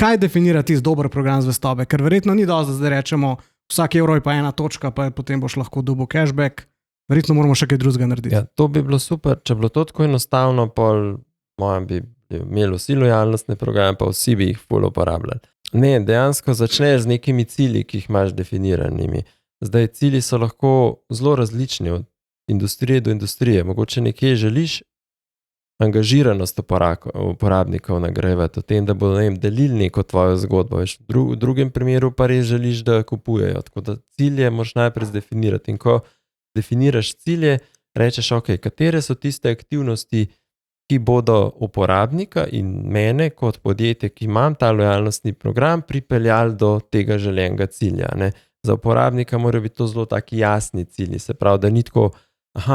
kaj definira tisti dober program zvestobe? Ker verjetno ni dosti, da zdaj rečemo, vsak evro je pa ena točka, pa potem boš lahko dobil cashback. Verjetno moramo še kaj drugega narediti. Ja, to bi bilo super, če bilo to tako enostavno, pol mojem bi imeli vsi lojalnostne programe, pa vsi bi jih ful uporabljali. Ne, dejansko začneš z nekimi cilji, ki jih imaš definiranimi. Zdaj, cilji so lahko zelo različni od industrije do industrije. Mogoče nekje želiš angažiranost uporabnikov nagrajevati o tem, da bodo delili neko tvojo zgodbo. V drugem primeru pa res želiš, da kupujejo. Tako da cilje moraš najprej zdefinirati. In ko definiraš cilje, rečeš, ok, katere so tiste aktivnosti, ki bodo uporabnika in mene kot podjetje, ki imam ta lojalnostni program, pripeljali do tega željenega cilja. Ne? Za uporabnika morajo biti to zelo taki jasni cilji, se pravi, da ni tako,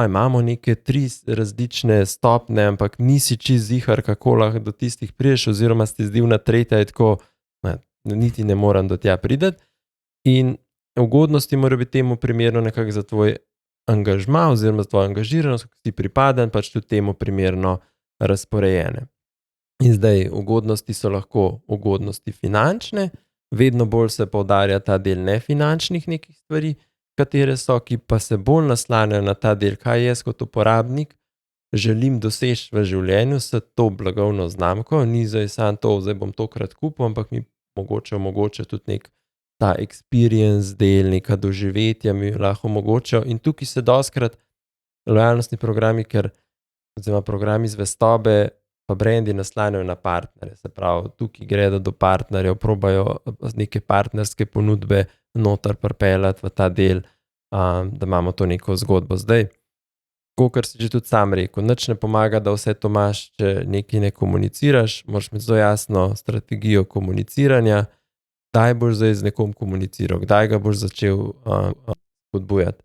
imamo neke 3 različne stopne, ampak nisi čist zihar, kako lahko do tistih prideš, oziroma si zdil na tretja je tako, niti ne moram do tja prideti. In ugodnosti morajo biti temu primerno nekako za tvoj angažma oziroma za tvojo angažiranost, ko si pripaden, pač tudi temu primerno razporejene. In zdaj ugodnosti so lahko ugodnosti finančne, vedno bolj se poudarja ta del nefinančnih nekih stvari, katere so, ki pa se bolj naslanjajo na ta del, kaj jaz kot uporabnik želim doseči v življenju s to blagovno znamko, ni zdaj samo to, zdaj bom tokrat kupil, ampak mi mogoče tudi nek ta experience del, neka doživetja mi lahko omogočajo. In tukaj se dostikrat lojalnostni programi, oziroma programi zvestobe pa brendi naslanjajo na partnerje. Se pravi, tukaj gredo do partnerjev, probajo neke partnerske ponudbe noter pripeljati v ta del, da imamo to neko zgodbo. Zdaj, kakor si že tudi sam rekel, nič ne pomaga, da vse to imaš, če nekaj ne komuniciraš, moraš imeti zelo jasno strategijo komuniciranja, kdaj boš zdaj z nekom komuniciral, kdaj ga boš začel spodbujati.